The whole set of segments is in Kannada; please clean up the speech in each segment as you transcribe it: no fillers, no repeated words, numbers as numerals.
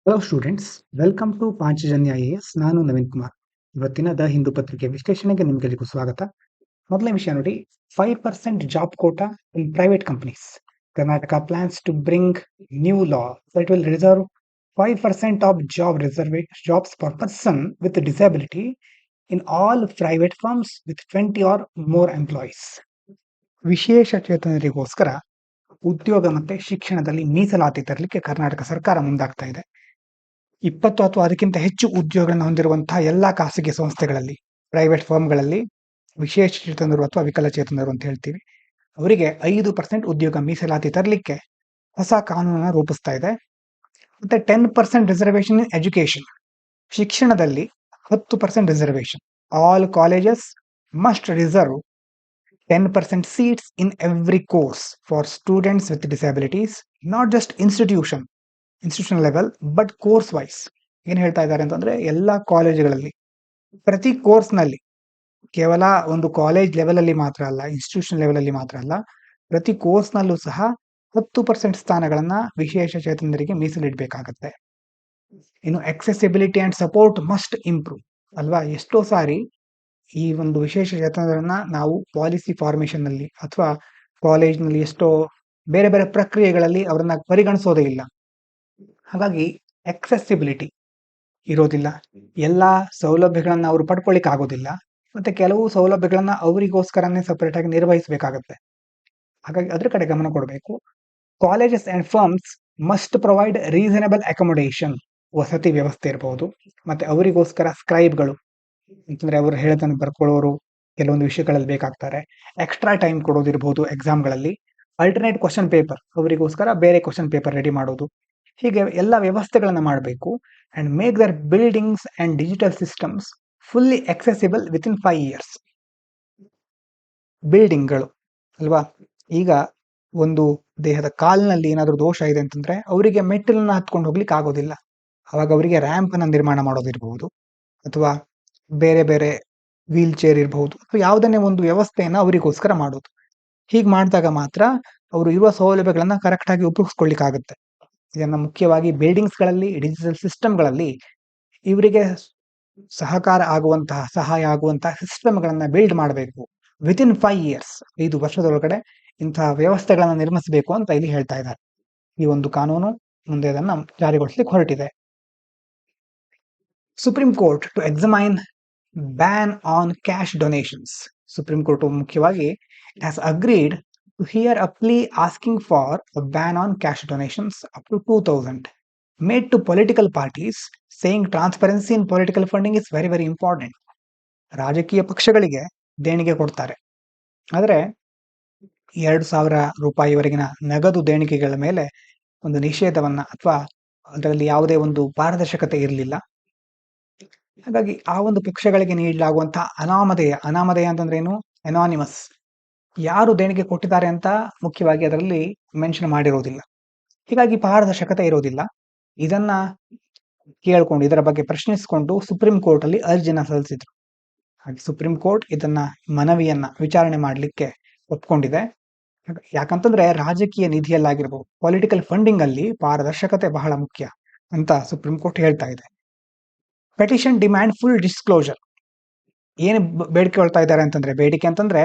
Hello students, welcome to Panchajanya IAS. ನಾನು ನವೀನ್ ಕುಮಾರ್. ಇವತ್ತಿನ ದ ಹಿಂದೂ ಪತ್ರಿಕೆ ವಿಶ್ಲೇಷಣೆಗೆ ನಿಮಗೆಲ್ಲರಿಗೂ ಸ್ವಾಗತ. ಮೊದಲನೇ ವಿಷಯ ನೋಡಿ, 5% job quota in private companies. Karnataka plans to bring new law that will reserve 5% of jobs for person with disability in all private firms with 20 or more employees. ವಿಶೇಷ ಚೇತನರಿಗೋಸ್ಕರ ಉದ್ಯೋಗ ಮತ್ತೆ ಶಿಕ್ಷಣದಲ್ಲಿ ಮೀಸಲಾತಿ ತರಲಿಕ್ಕೆ ಕರ್ನಾಟಕ ಸರ್ಕಾರ ಮುಂದಾಗ್ತಾ ಇದೆ. 20 ಅಥವಾ ಅದಕ್ಕಿಂತ ಹೆಚ್ಚು ಉದ್ಯೋಗಗಳನ್ನು ಹೊಂದಿರುವಂತಹ ಎಲ್ಲಾ ಖಾಸಗಿ ಸಂಸ್ಥೆಗಳಲ್ಲಿ, ಪ್ರೈವೇಟ್ ಫರ್ಮ್ಗಳಲ್ಲಿ ವಿಶೇಷಚೇತನರು ಅಥವಾ ವಿಕಲಚೇತನರು ಅಂತ ಹೇಳ್ತೀವಿ, ಅವರಿಗೆ 5% ಉದ್ಯೋಗ ಮೀಸಲಾತಿ ತರಲಿಕ್ಕೆ ಹೊಸ ಕಾನೂನನ್ನು ರೂಪಿಸ್ತಾ ಇದೆ. ಮತ್ತೆ 10% ರಿಸರ್ವೇಶನ್ ಇನ್ ಎಜುಕೇಶನ್, ಶಿಕ್ಷಣದಲ್ಲಿ 10% reservation. All colleges must reserve 10% seats in every course for students with disabilities, not just institutional level, but course wise. ಏನ್ ಹೇಳ್ತಾ ಇದ್ದಾರೆ ಅಂತಂದ್ರೆ, ಎಲ್ಲಾ ಕಾಲೇಜುಗಳಲ್ಲಿ ಪ್ರತಿ ಕೋರ್ಸ್ನಲ್ಲಿ, ಕೇವಲ ಒಂದು ಕಾಲೇಜ್ ಲೆವೆಲ್ ಅಲ್ಲಿ ಮಾತ್ರ ಅಲ್ಲ, ಇನ್ಸ್ಟಿಟ್ಯೂಷನ್ ಲೆವೆಲ್ ಅಲ್ಲಿ ಮಾತ್ರ ಅಲ್ಲ, ಪ್ರತಿ ಕೋರ್ಸ್ನಲ್ಲೂ ಸಹ 10% ಸ್ಥಾನಗಳನ್ನ ವಿಶೇಷ ಚೇತನರಿಗೆ ಮೀಸಲಿಡಬೇಕಾಗತ್ತೆ. ಇನ್ನು accessibility and support must improve ಅಲ್ವಾ. ಎಷ್ಟೋ ಸಾರಿ ಈ ಒಂದು ವಿಶೇಷ ಚೇತನರನ್ನ ನಾವು ಪಾಲಿಸಿ ಫಾರ್ಮೇಶನ್ ನಲ್ಲಿ ಅಥವಾ ಕಾಲೇಜ್ನಲ್ಲಿ ಎಷ್ಟೋ ಬೇರೆ ಬೇರೆ ಪ್ರಕ್ರಿಯೆಗಳಲ್ಲಿ ಅವರನ್ನ ಪರಿಗಣಿಸೋದೇ ಇಲ್ಲ. ಹಾಗಾಗಿ accessibility ಇರೋದಿಲ್ಲ, ಎಲ್ಲಾ ಸೌಲಭ್ಯಗಳನ್ನ ಅವರು ಪಡ್ಕೊಳ್ಳಿಕ್ ಆಗೋದಿಲ್ಲ, ಮತ್ತೆ ಕೆಲವು ಸೌಲಭ್ಯಗಳನ್ನ ಅವರಿಗೋಸ್ಕರನೇ ಸಪರೇಟ್ ಆಗಿ ನಿರ್ವಹಿಸಬೇಕಾಗತ್ತೆ. ಹಾಗಾಗಿ ಅದ್ರ ಕಡೆ ಗಮನ ಕೊಡಬೇಕು. Colleges and firms must provide reasonable accommodation, ವಸತಿ ವ್ಯವಸ್ಥೆ ಇರಬಹುದು, ಮತ್ತೆ ಅವರಿಗೋಸ್ಕರ ಸ್ಕ್ರೈಬ್ಗಳು ಅಂತಂದ್ರೆ ಅವರು ಹೇಳದನ್ನು ಬರ್ಕೊಳ್ಳೋರು ಕೆಲವೊಂದು ವಿಷಯಗಳಲ್ಲಿ ಬೇಕಾಗ್ತಾರೆ. ಎಕ್ಸ್ಟ್ರಾ ಟೈಮ್ ಕೊಡೋದಿರ್ಬೋದು ಎಕ್ಸಾಮ್ಗಳಲ್ಲಿ, ಅಲ್ಟರ್ನೇಟ್ ಕ್ವಶನ್ ಪೇಪರ್, ಅವರಿಗೋಸ್ಕರ ಬೇರೆ ಕ್ವಶನ್ ಪೇಪರ್ ರೆಡಿ ಮಾಡೋದು, ಹೀಗೆ ಎಲ್ಲ ವ್ಯವಸ್ಥೆಗಳನ್ನ ಮಾಡಬೇಕು. And make their buildings and digital systems fully accessible within 5 years. ಬಿಲ್ಡಿಂಗ್ಗಳು ಅಲ್ವಾ, ಈಗ ಒಂದು ದೇಹದ ಕಾಲಿನಲ್ಲಿ ಏನಾದರೂ ದೋಷ ಇದೆ ಅಂತಂದ್ರೆ ಅವರಿಗೆ ಮೆಟ್ಟಿಲನ್ನ ಹತ್ಕೊಂಡು ಹೋಗ್ಲಿಕ್ಕೆ ಆಗೋದಿಲ್ಲ, ಅವಾಗ ಅವರಿಗೆ ರ್ಯಾಂಪ್ ಅನ್ನ ನಿರ್ಮಾಣ ಮಾಡೋದಿರಬಹುದು, ಅಥವಾ ಬೇರೆ ಬೇರೆ ವೀಲ್ ಚೇರ್ ಇರಬಹುದು, ಅಥವಾ ಯಾವುದನ್ನೇ ಒಂದು ವ್ಯವಸ್ಥೆಯನ್ನ ಅವರಿಗೋಸ್ಕರ ಮಾಡೋದು. ಹೀಗೆ ಮಾಡಿದಾಗ ಮಾತ್ರ ಅವರು ಇರುವ ಸೌಲಭ್ಯಗಳನ್ನ ಕರೆಕ್ಟ್ ಆಗಿ ಉಪಯೋಗಿಸ್ಕೊಳ್ಳಿಕ್ಕಾಗತ್ತೆ. ಇದನ್ನ ಮುಖ್ಯವಾಗಿ ಬಿಲ್ಡಿಂಗ್ಸ್ ಗಳಲ್ಲಿ, ಡಿಜಿಟಲ್ ಸಿಸ್ಟಮ್ಗಳಲ್ಲಿ ಇವರಿಗೆ ಸಹಾಯ ಆಗುವಂತಹ ಸಿಸ್ಟಮ್ಗಳನ್ನ ಬಿಲ್ಡ್ ಮಾಡಬೇಕು. ವಿತ್ ಇನ್ 5 years, 5 ವರ್ಷದೊಳಗಡೆ ಇಂತಹ ವ್ಯವಸ್ಥೆಗಳನ್ನ ನಿರ್ಮಿಸಬೇಕು ಅಂತ ಇಲ್ಲಿ ಹೇಳ್ತಾ ಇದ್ದಾರೆ. ಈ ಒಂದು ಕಾನೂನು ಮುಂದೆ ಅದನ್ನ ಜಾರಿಗೊಳಿಸಲಿಕ್ಕೆ ಹೊರಟಿದೆ. Supreme court to examine ban on cash donations. Supreme court ಮುಖ್ಯವಾಗಿ has agreed to hear a plea asking for a ban on cash donations up to 2,000 made to political parties, saying transparency in political funding is very very important. ರಾಜಕೀಯ ಪಕ್ಷಗಳಿಗೆ ದೇಣಿಗೆ ಕೊಡ್ತಾರೆ, ಆದರೆ 2,000 ರೂಪಾಯಿವರೆಗಿನ ನಗದು ದೇಣಿಗೆಗಳ ಮೇಲೆ ಒಂದು ನಿಷೇಧವನ್ನ ಅಥವಾ ಅದರಲ್ಲಿ ಯಾವುದೇ ಒಂದು ಪಾರದರ್ಶಕತೆ ಇರಲಿಲ್ಲ. ಹಾಗಾಗಿ ಆ ಒಂದು ಪಕ್ಷಗಳಿಗೆ ನೀಡಲಾಗುವಂತಹ ಅನಾಮಧೇಯ ಅಂತಂದ್ರೆ ಏನು, ಅನಾನಿಮಸ್, ಯಾರು ದೇಣಿಗೆ ಕೊಟ್ಟಿದ್ದಾರೆ ಅಂತ ಮುಖ್ಯವಾಗಿ ಅದರಲ್ಲಿ ಮೆನ್ಷನ್ ಮಾಡಿರೋದಿಲ್ಲ. ಹೀಗಾಗಿ ಪಾರದರ್ಶಕತೆ ಇರೋದಿಲ್ಲ. ಇದನ್ನ ಕೇಳ್ಕೊಂಡು, ಇದರ ಬಗ್ಗೆ ಪ್ರಶ್ನಿಸಿಕೊಂಡು ಸುಪ್ರೀಂ ಕೋರ್ಟ್ ಅಲ್ಲಿ ಅರ್ಜಿನ ಸಲ್ಲಿಸಿದ್ರು. ಹಾಗೆ ಸುಪ್ರೀಂ ಕೋರ್ಟ್ ಇದನ್ನ ಮನವಿಯನ್ನ ವಿಚಾರಣೆ ಮಾಡಲಿಕ್ಕೆ ಒಪ್ಕೊಂಡಿದೆ. ಯಾಕಂತಂದ್ರೆ ರಾಜಕೀಯ ನಿಧಿಯಲ್ಲಾಗಿರ್ಬೋದು, ಪೊಲಿಟಿಕಲ್ ಫಂಡಿಂಗ್ ಅಲ್ಲಿ ಪಾರದರ್ಶಕತೆ ಬಹಳ ಮುಖ್ಯ ಅಂತ ಸುಪ್ರೀಂ ಕೋರ್ಟ್ ಹೇಳ್ತಾ ಇದೆ. Petition demand full disclosure. ಏನು ಬೇಡಿಕೆ ಅಂತಂದ್ರೆ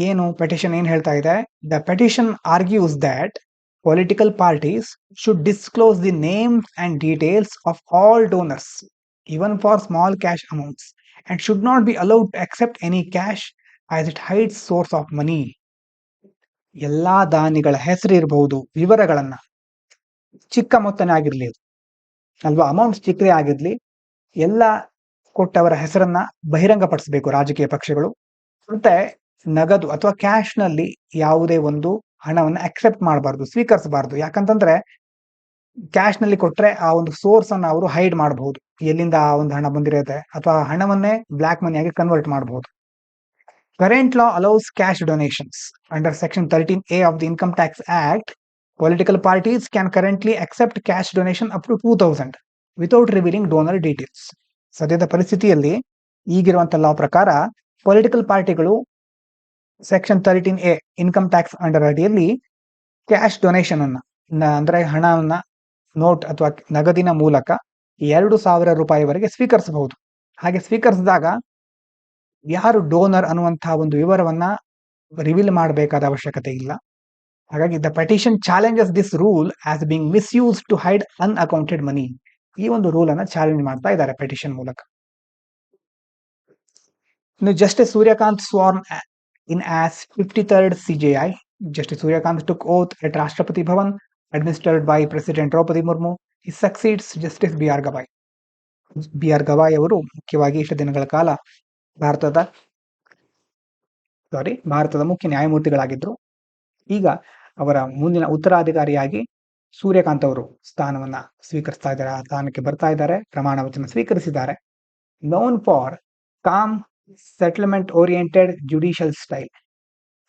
ಏನು, ಪೆಟಿಷನ್ ಏನ್ ಹೇಳ್ತಾ ಇದೆ, the petition argues that political parties should disclose the names and details of all donors, even for small cash amounts, and should not be allowed to accept any cash as it hides source of money. ಎಲ್ಲಾ ದಾನಿಗಳ ಹೆಸರು ಇರಬಹುದು, ವಿವರಗಳನ್ನ, ಚಿಕ್ಕ ಮೊತ್ತನೇ ಆಗಿರ್ಲಿ ಅಲ್ವಾ, ಅಮೌಂಟ್ ಚಿಕ್ಕದೇ ಆಗಿರ್ಲಿ, ಎಲ್ಲ ಕೊಟ್ಟವರ ಹೆಸರನ್ನ ಬಹಿರಂಗಪಡಿಸಬೇಕು ರಾಜಕೀಯ ಪಕ್ಷಗಳು. ಮತ್ತೆ ನಗದು ಅಥವಾ ಕ್ಯಾಶ್ ನಲ್ಲಿ ಯಾವುದೇ ಒಂದು ಹಣವನ್ನು ಅಕ್ಸೆಪ್ಟ್ ಮಾಡಬಾರ್ದು, ಸ್ವೀಕರಿಸಬಾರ್ದು. ಯಾಕಂತಂದ್ರೆ ಕ್ಯಾಶ್ ನಲ್ಲಿ ಕೊಟ್ರೆ ಆ ಒಂದು ಸೋರ್ಸ್ ಅನ್ನ ಅವರು ಹೈಡ್ ಮಾಡಬಹುದು, ಎಲ್ಲಿಂದ ಆ ಒಂದು ಹಣ ಬಂದಿರುತ್ತೆ, ಅಥವಾ ಹಣವನ್ನೇ ಬ್ಲಾಕ್ ಮನಿ ಆಗಿ ಕನ್ವರ್ಟ್ ಮಾಡಬಹುದು. Current law allows cash donations under section 13A of the Income Tax Act. Political parties can currently accept cash donation up to 2,000 without revealing donor details. ಸದ್ಯದ ಪರಿಸ್ಥಿತಿಯಲ್ಲಿ ಈಗಿರುವಂತ ಲಾ ಪ್ರಕಾರ ಪೊಲಿಟಿಕಲ್ ಪಾರ್ಟಿಗಳು section 13A income tax under ಅಡಿಯಲ್ಲಿ ಕ್ಯಾಶ್ ಡೊನೇಷನ್ ಅನ್ನ, ಅಂದ್ರೆ ಹಣವನ್ನ ನೋಟ್ ಅಥವಾ ನಗದಿನ ಮೂಲಕ 2,000 ರೂಪಾಯಿವರೆಗೆ ಸ್ವೀಕರಿಸಬಹುದು. ಹಾಗೆ ಸ್ವೀಕರಿಸಿದಾಗ ಯಾರು ಡೋನರ್ ಅನ್ನುವಂತಹ ಒಂದು ವಿವರವನ್ನ ರಿವೀಲ್ ಮಾಡಬೇಕಾದ ಅವಶ್ಯಕತೆ ಇಲ್ಲ. ಹಾಗಾಗಿ the petition challenges this rule as being misuse to hide unaccounted money. ಈ ಒಂದು ರೂಲ್ ಅನ್ನ ಚಾಲೆಂಜ್ ಮಾಡ್ತಾ ಇದ್ದಾರೆ ಪೆಟಿಷನ್ ಮೂಲಕ. ಇನ್ನು Justice Suryakant sworn in as 53rd CJI. Justice Suryakant took oath at Rashtrapati Bhavan, administered by President Draupadi Murmu. He succeeds Justice B.R. Gavai. B.R. Gavai ಅವರು ಮುಖ್ಯವಾಗಿ ಇಷ್ಟು ದಿನಗಳ ಕಾಲ ಭಾರತದ ಮುಖ್ಯ ನ್ಯಾಯಮೂರ್ತಿಗಳಾಗಿದ್ರು. ಈಗ ಅವರ ಮುಂದಿನ ಉತ್ತರಾಧಿಕಾರಿಯಾಗಿ ಸೂರ್ಯಕಾಂತ್ ಅವರು ಸ್ಥಾನವನ್ನ ಸ್ವೀಕರಿಸ್ತಾ ಇದ್ದಾರೆ, ಆ ಸ್ಥಾನಕ್ಕೆ ಬರ್ತಾ ಇದ್ದಾರೆ, ಪ್ರಮಾಣ ವಚನ ಸ್ವೀಕರಿಸಿದ್ದಾರೆ. Known for com settlement oriented judicial style.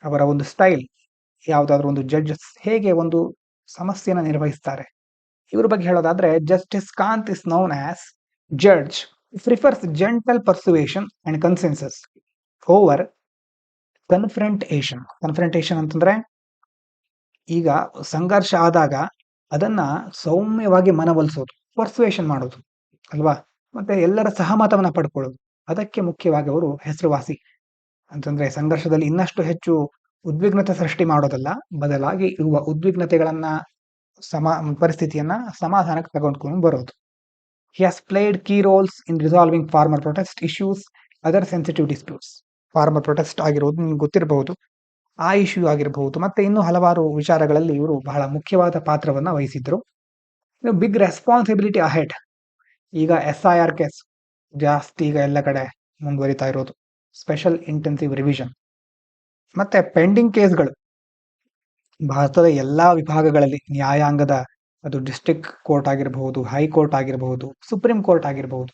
ಅವರ ಒಂದು ಸ್ಟೈಲ್, ಯಾವುದಾದ್ರೂ ಒಂದು ಜಡ್ಜಸ್ ಹೇಗೆ ಒಂದು ಸಮಸ್ಯೆಯನ್ನು ನಿರ್ವಹಿಸ್ತಾರೆ ಇವ್ರ ಬಗ್ಗೆ ಹೇಳೋದಾದ್ರೆ, justice Kant is known as judge prefers gentle persuasion and consensus over confrontation. Confrontation ಅಂತಂದ್ರೆ ಈಗ ಸಂಘರ್ಷ ಆದಾಗ ಅದನ್ನ ಸೌಮ್ಯವಾಗಿ ಮನವೊಲಿಸೋದು, ಪರ್ಸುವೇಷನ್ ಮಾಡೋದು ಅಲ್ವಾ, ಮತ್ತೆ ಎಲ್ಲರ ಸಹಮತವನ್ನ ಪಡ್ಕೊಳ್ಳೋದು. ಅದಕ್ಕೆ ಮುಖ್ಯವಾಗಿ ಅವರು ಹೆಸರುವಾಸಿ. ಅಂತಂದ್ರೆ ಸಂಘರ್ಷದಲ್ಲಿ ಇನ್ನಷ್ಟು ಹೆಚ್ಚು ಉದ್ವಿಗ್ನತೆ ಸೃಷ್ಟಿ ಮಾಡೋದಲ್ಲ, ಬದಲಾಗಿ ಇರುವ ಉದ್ವಿಗ್ನತೆಗಳನ್ನ ಪರಿಸ್ಥಿತಿಯನ್ನ ಸಮಾಧಾನಕ್ಕೆ ತಗೊಂಡ್ಕೊಂಡು ಬರೋದು. He has played key roles in resolving farmer protest issues, other sensitive disputes. Farmer protest ಆಗಿರೋದು ನಿಮ್ಗೆ ಗೊತ್ತಿರಬಹುದು, ಆ ಇಶ್ಯೂ ಆಗಿರಬಹುದು, ಮತ್ತೆ ಇನ್ನೂ ಹಲವಾರು ವಿಚಾರಗಳಲ್ಲಿ ಇವರು ಬಹಳ ಮುಖ್ಯವಾದ ಪಾತ್ರವನ್ನ ವಹಿಸಿದ್ರು. Big responsibility ahead. ಈಗ SIR ಕೇಸ್ ಜಾಸ್ತಿ ಈಗ ಎಲ್ಲ ಕಡೆ ಮುಂದುವರಿತಾ ಇರೋದು, ಸ್ಪೆಷಲ್ ಇಂಟೆನ್ಸಿವ್ ರಿವಿಷನ್. ಮತ್ತೆ ಪೆಂಡಿಂಗ್ ಕೇಸ್ಗಳು ಭಾರತದ ಎಲ್ಲಾ ವಿಭಾಗಗಳಲ್ಲಿ, ನ್ಯಾಯಾಂಗದ ಅದು ಡಿಸ್ಟ್ರಿಕ್ಟ್ ಕೋರ್ಟ್ ಆಗಿರಬಹುದು, ಹೈಕೋರ್ಟ್ ಆಗಿರಬಹುದು, ಸುಪ್ರೀಂ ಕೋರ್ಟ್ ಆಗಿರಬಹುದು,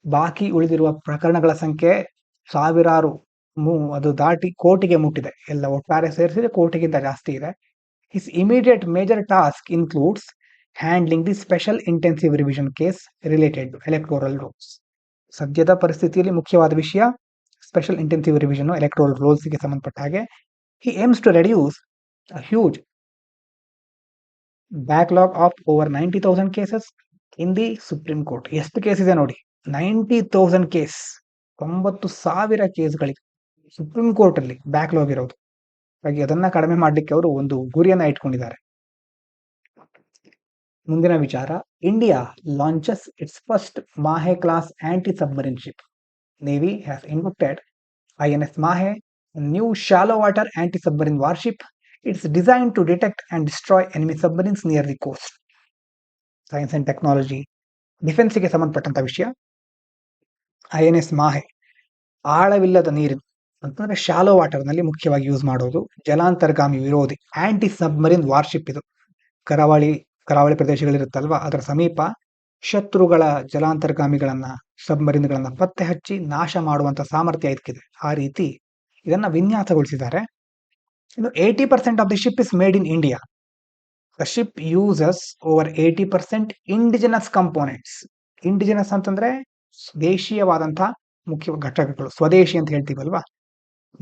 ಬಾಕಿ ಉಳಿದಿರುವ ಪ್ರಕರಣಗಳ ಸಂಖ್ಯೆ ಸಾವಿರಾರು, ಅದು ದಾಟಿ ಕೋಟಿಗೆ ಮುಟ್ಟಿದೆ. ಎಲ್ಲ ಒಟ್ಟಾರೆ ಸೇರಿಸಿದ್ರೆ ಕೋಟಿಗಿಂತ ಜಾಸ್ತಿ ಇದೆ. His immediate major task includes handling the special intensive revision case related to electoral rules. ಸದ್ಯದ ಪರಿಸ್ಥಿತಿಯಲ್ಲಿ ಮುಖ್ಯವಾದ ವಿಷಯ ಸ್ಪೆಷಲ್ ಇಂಟೆನ್ಸಿವ್ ರಿವಿಷನ್ ಎಲೆಕ್ಟೋರಲ್ ರೂಲ್ಸ್ಗೆ ಸಂಬಂಧಪಟ್ಟ ಹಾಗೆ. He aims to reduce a huge backlog of over 90,000 cases in the Supreme Court. ಎಷ್ಟು ಕೇಸ್ ಇದೆ ನೋಡಿ, 90,000 ಕೇಸ್, 90,000 ಕೇಸ್ಗಳಿಗೆ ಸುಪ್ರೀಂ ಕೋರ್ಟ್ ಅಲ್ಲಿ ಬ್ಯಾಕ್ಲಾಗ್ ಇರೋದು. ಹಾಗೆ ಅದನ್ನ ಕಡಿಮೆ ಮಾಡ್ಲಿಕ್ಕೆ ಅವರು ಒಂದು ಗುರಿಯನ್ನ ಇಟ್ಕೊಂಡಿದ್ದಾರೆ. ಮುಂದಿನ ವಿಚಾರ, India launches its first Mahe class anti submarine ship. Navy has inducted INS Mahe, a new shallow water anti-submarine warship. It's designed to detect and destroy enemy submarines near the coast. Science and technology, ಡಿಫೆನ್ಸ್ಗೆ ಸಂಬಂಧಪಟ್ಟಂತ ವಿಷಯ. INS ಮಾಹೆ ಆಳವಿಲ್ಲದ ನೀರಿನ ಅಂತಂದ್ರೆ ಶಾಲೋ ವಾಟರ್ ನಲ್ಲಿ ಮುಖ್ಯವಾಗಿ ಯೂಸ್ ಮಾಡೋದು, ಜಲಾಂತರ್ಗಾಮಿ ವಿರೋಧಿ ಆಂಟಿ ಸಬ್ಮರೀನ್ ವಾರ್ಶಿಪ್. ಇದು ಕರಾವಳಿ ಪ್ರದೇಶಗಳಿರುತ್ತಲ್ವಾ, ಅದರ ಸಮೀಪ ಶತ್ರುಗಳ ಜಲಾಂತರ್ಗಾಮಿಗಳನ್ನ, ಸಬ್ಮರೀನ್ಗಳನ್ನ ಪತ್ತೆ ಹಚ್ಚಿ ನಾಶ ಮಾಡುವಂತ ಸಾಮರ್ಥ್ಯ ಇದಕ್ಕಿದೆ. ಆ ರೀತಿ ಇದನ್ನ ವಿನ್ಯಾಸಗೊಳಿಸಿದ್ದಾರೆ. ಇನ್ನು 80% of the ship is made in India. The ship uses over 80% indigenous components. Indigenous ಅಂತಂದ್ರೆ ದೇಶೀಯವಾದಂತಹ ಮುಖ್ಯ ಘಟಕಗಳು, ಸ್ವದೇಶಿ ಅಂತ ಹೇಳ್ತೀವಲ್ವಾ.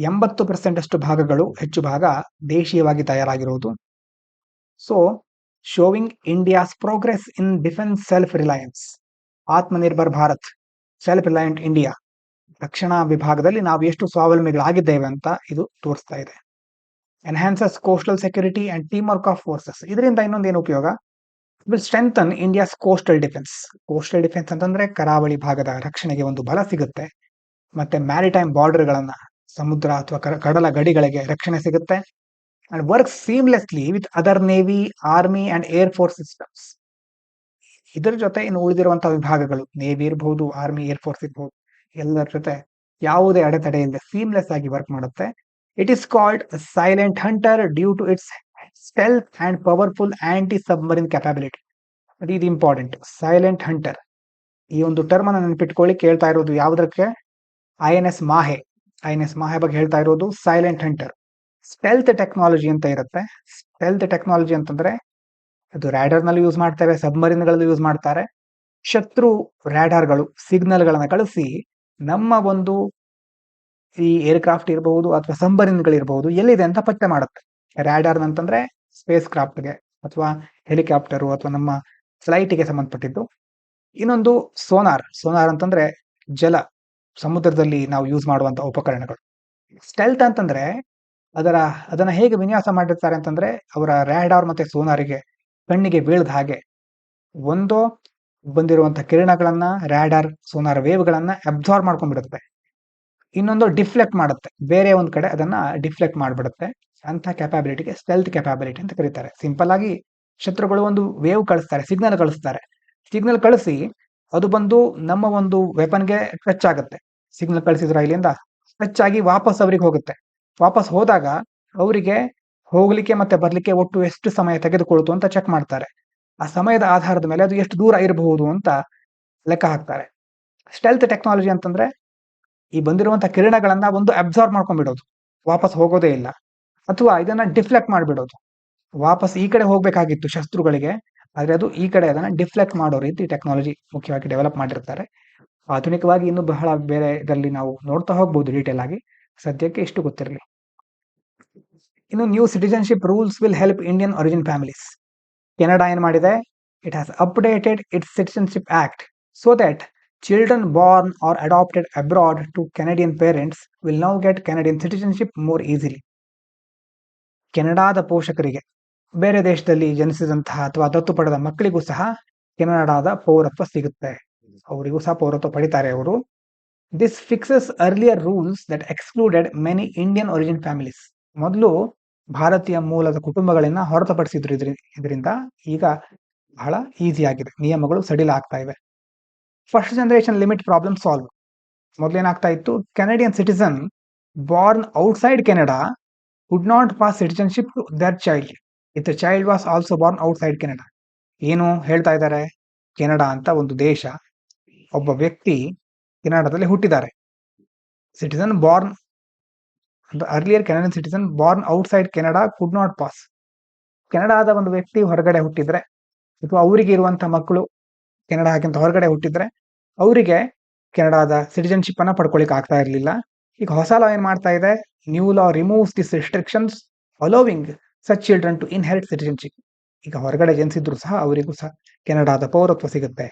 80% ಅಷ್ಟು ಭಾಗಗಳು, ಹೆಚ್ಚು ಭಾಗ ದೇಶೀಯವಾಗಿ ತಯಾರಾಗಿರುವುದು. So showing India's progress in defence self reliance. Atmanirbhar Bharat, self reliant India, ರಕ್ಷಣಾ ವಿಭಾಗದಲ್ಲಿ ನಾವು ಎಷ್ಟು ಸ್ವಾವಲಂಬಿಗಳಾಗಿದ್ದೇವೆ ಅಂತ ಇದು ತೋರಿಸ್ತಾ ಇದೆ. Enhances coastal security and teamwork of forces. ಇದರಿಂದ ಇನ್ನೊಂದೇನು ಉಪಯೋಗ, will strengthen India's coastal defence. Coastal defence ಅಂತಂದ್ರೆ ಕರಾವಳಿ ಭಾಗದ ರಕ್ಷಣೆಗೆ ಒಂದು ಬಲ ಸಿಗುತ್ತೆ. ಮತ್ತೆ ಮ್ಯಾರಿಟೈಮ್ ಬಾರ್ಡರ್ಗಳನ್ನ, ಸಮುದ್ರ ಅಥವಾ ಕಡಲ ಗಡಿಗಳಿಗೆ ರಕ್ಷಣೆ ಸಿಗುತ್ತೆ. And work seamlessly with other navy, army and air force systems. ಇದರ ಜೊತೆ ಇನ್ನು ಉಳಿದಿರುವಂತಹ ವಿಭಾಗಗಳು, ನೇವಿ ಇರಬಹುದು, ಆರ್ಮಿ, ಏರ್ ಫೋರ್ಸ್ ಇರಬಹುದು, ಎಲ್ಲರ ಜೊತೆ ಯಾವುದೇ ಅಡೆತಡೆ ಇಲ್ಲದೆ ಸೀಮ್ಲೆಸ್ ಆಗಿ ವರ್ಕ್ ಮಾಡುತ್ತೆ. It is called silent hunter due to its stealth and powerful anti submarine capability. ಇದು ಇಂಪಾರ್ಟೆಂಟ್. ಸೈಲೆಂಟ್ ಹಂಟರ್ ಈ ಒಂದು ಟರ್ಮ್ ಅನ್ನು ನೆನಪಿಟ್ಕೊಳ್ಳಿ. ಕೇಳ್ತಾ ಇರೋದು ಯಾವುದಕ್ಕೆ, INS ಮಾಹೆ. INS ಮಾಹೆ ಬಗ್ಗೆ ಹೇಳ್ತಾ ಇರೋದು ಸೈಲೆಂಟ್ ಹಂಟರ್. ಸ್ಟೆಲ್ತ್ ಟೆಕ್ನಾಲಜಿ ಅಂತ ಇರುತ್ತೆ. ಸ್ಟೆಲ್ತ್ ಟೆಕ್ನಾಲಜಿ ಅಂತಂದ್ರೆ ಅದು ರ್ಯಾಡರ್ ನಲ್ಲಿ ಯೂಸ್ ಮಾಡ್ತೇವೆ, ಸಬ್ಮರಿನ್ ಗಳಲ್ಲಿ ಯೂಸ್ ಮಾಡ್ತಾರೆ. ಶತ್ರು ರ್ಯಾಡಾರ್ಗಳು ಸಿಗ್ನಲ್ ಗಳನ್ನ ಕಳಿಸಿ ನಮ್ಮ ಒಂದು ಈ ಏರ್ಕ್ರಾಫ್ಟ್ ಇರಬಹುದು ಅಥವಾ ಸಬ್ಮರಿನ್ ಗಳಿರಬಹುದು ಎಲ್ಲಿದೆ ಅಂತ ಪತ್ತೆ ಮಾಡುತ್ತೆ. ರ್ಯಾಡಾರ್ ಅಂತಂದ್ರೆ ಸ್ಪೇಸ್ ಕ್ರಾಫ್ಟ್ಗೆ ಅಥವಾ ಹೆಲಿಕಾಪ್ಟರು ಅಥವಾ ನಮ್ಮ ಫ್ಲೈಟಿಗೆ ಸಂಬಂಧಪಟ್ಟಿದ್ದು. ಇನ್ನೊಂದು ಸೋನಾರ್ ಅಂತಂದ್ರೆ ಜಲ ಸಮುದ್ರದಲ್ಲಿ ನಾವು ಯೂಸ್ ಮಾಡುವಂತ ಉಪಕರಣಗಳು. ಸ್ಟೆಲ್ತ್ ಅಂತಂದ್ರೆ ಅದನ್ನ ಹೇಗೆ ವಿನ್ಯಾಸ ಮಾಡಿರ್ತಾರೆ ಅಂತಂದ್ರೆ ಅವರ ರ್ಯಾಡಾರ್ ಮತ್ತೆ ಸೋನಾರಿಗೆ ಕಣ್ಣಿಗೆ ಬೀಳದ ಹಾಗೆ ಒಂದು ಬಂದಿರುವಂತಹ ಕಿರಣಗಳನ್ನ ರ್ಯಾಡಾರ್ ಸೋನಾರ್ ವೇವ್ಗಳನ್ನ ಅಬ್ಸಾರ್ಬ್ ಮಾಡ್ಕೊಂಡ್ಬಿಡುತ್ತೆ. ಇನ್ನೊಂದು ಡಿಫ್ಲೆಕ್ಟ್ ಮಾಡುತ್ತೆ, ಬೇರೆ ಒಂದ್ ಕಡೆ ಅದನ್ನ ಡಿಫ್ಲೆಕ್ಟ್ ಮಾಡ್ಬಿಡುತ್ತೆ. ಅಂತ ಕೆಪಾಬಿಲಿಟಿಗೆ ಸ್ಟೆಲ್ತ್ ಕೆಪಾಬಿಲಿಟಿ ಅಂತ ಕರೀತಾರೆ. ಸಿಂಪಲ್ ಆಗಿ ಶತ್ರುಗಳು ಒಂದು ವೇವ್ ಕಳಿಸ್ತಾರೆ, ಸಿಗ್ನಲ್ ಕಳಿಸಿ ಅದು ಬಂದು ನಮ್ಮ ಒಂದು ವೆಪನ್ಗೆ ಟಚ್ ಆಗುತ್ತೆ. ಸಿಗ್ನಲ್ ಕಳಿಸಿದ್ರ ಇಲ್ಲಿಂದ ಟಚ್ ಆಗಿ ವಾಪಸ್ ಅವ್ರಿಗೆ ಹೋಗುತ್ತೆ. ವಾಪಸ್ ಹೋದಾಗ ಅವರಿಗೆ ಹೋಗ್ಲಿಕ್ಕೆ ಮತ್ತೆ ಬರ್ಲಿಕ್ಕೆ ಒಟ್ಟು ಎಷ್ಟು ಸಮಯ ತೆಗೆದುಕೊಳ್ತು ಅಂತ ಚೆಕ್ ಮಾಡ್ತಾರೆ. ಆ ಸಮಯದ ಆಧಾರದ ಮೇಲೆ ಅದು ಎಷ್ಟು ದೂರ ಇರಬಹುದು ಅಂತ ಲೆಕ್ಕ ಹಾಕ್ತಾರೆ. ಸ್ಟೆಲ್ತ್ ಟೆಕ್ನಾಲಜಿ ಅಂತಂದ್ರೆ ಈ ಬಂದಿರುವಂತಹ ಕಿರಣಗಳನ್ನ ಒಂದು ಅಬ್ಸಾರ್ಬ್ ಮಾಡ್ಕೊಂಡ್ಬಿಡೋದು, ವಾಪಸ್ ಹೋಗೋದೇ ಇಲ್ಲ. ಅಥವಾ ಇದನ್ನ ಡಿಫ್ಲೆಕ್ಟ್ ಮಾಡಿಬಿಡೋದು, ವಾಪಸ್ ಈ ಕಡೆ ಹೋಗ್ಬೇಕಾಗಿತ್ತು ಶಸ್ತ್ರುಗಳಿಗೆ, ಆದ್ರೆ ಅದು ಈ ಕಡೆ ಅದನ್ನ ಡಿಫ್ಲೆಕ್ಟ್ ಮಾಡೋ ರೀತಿ ಟೆಕ್ನಾಲಜಿ ಮುಖ್ಯವಾಗಿ ಡೆವಲಪ್ ಮಾಡಿರ್ತಾರೆ. ಆಧುನಿಕವಾಗಿ ಇನ್ನು ಬಹಳ ಬೇರೆ ಇದರಲ್ಲಿ ನಾವು ನೋಡ್ತಾ ಹೋಗ್ಬೋದು ಡೀಟೇಲ್ ಆಗಿ. ಸದ್ಯಕ್ಕೆ ಇಷ್ಟು ಗೊತ್ತಿರಲಿ. ಇನ್ನು new citizenship rules will help Indian origin families. Canada ಏನ್ ಮಾಡಿದೆ, it has updated it's citizenship act so that children born or adopted abroad to Canadian parents will now get Canadian citizenship more easily. ಕೆನಡಾದ ಪೋಷಕರಿಗೆ ಬೇರೆ ದೇಶದಲ್ಲಿ ಜನಿಸಿದಂತಹ ಅಥವಾ ದತ್ತು ಪಡೆದ ಮಕ್ಕಳಿಗೂ ಸಹ ಕೆನಡಾದ ಪೌರತ್ವ ಸಿಗುತ್ತೆ, ಅವರಿಗೂ ಸಹ ಪೌರತ್ವ ಪಡಿತಾರೆ ಅವರು. This fixes earlier rules that excluded many Indian origin families. ಮೊದಲು ಭಾರತೀಯ ಮೂಲದ ಕುಟುಂಬಗಳನ್ನ ಹೊರತುಪಡಿಸಿದ್ರು, ಇದರಿಂದ ಈಗ ಬಹಳ ಈಸಿ ಆಗಿದೆ, ನಿಯಮಗಳು ಸಡಿಲ ಆಗ್ತಾ ಇವೆ. First generation limit problem solve. ಮೊದಲೇನಾಗ್ತಾ ಇತ್ತು, Canadian citizen born outside Canada would not pass citizenship to their child if the child was also born outside Canada. ಏನು ಹೇಳ್ತಾ ಇದ್ದಾರೆ, ಕೆನಡಾ ಅಂತ ಒಂದು ದೇಶ, ಒಬ್ಬ ವ್ಯಕ್ತಿ ಕೆನಡಾದಲ್ಲಿ ಹುಟ್ಟಿದ್ದಾರೆ, citizen born earlier Canadian citizen born outside Canada could not pass. ಕೆನಡಾದ ಒಂದು ವ್ಯಕ್ತಿ ಹೊರಗಡೆ ಹುಟ್ಟಿದ್ರೆ ಅಥವಾ ಅವರಿಗೆ ಇರುವಂತಹ ಮಕ್ಕಳು ಕೆನಡಾಕ್ಕಿಂತ ಹೊರಗಡೆ ಹುಟ್ಟಿದ್ರೆ ಅವರಿಗೆ ಕೆನಡಾದ ಸಿಟಿಜನ್ಶಿಪ್ ಅನ್ನ ಪಡ್ಕೊಳ್ಳಿಕ್ಕೆ ಆಗ್ತಾ ಇರಲಿಲ್ಲ. ಈಗ ಹೊಸ ಲಾ ಏನ್ ಮಾಡ್ತಾ ಇದೆ, new law removes this restrictions allowing such children to inherit citizenship. ಈಗ ಹೊರಗಡೆ ಜನಿಸಿದ್ರು ಸಹ ಅವರಿಗೂ ಸಹ ಕೆನಡಾದ ಪೌರತ್ವ ಸಿಗುತ್ತೆ,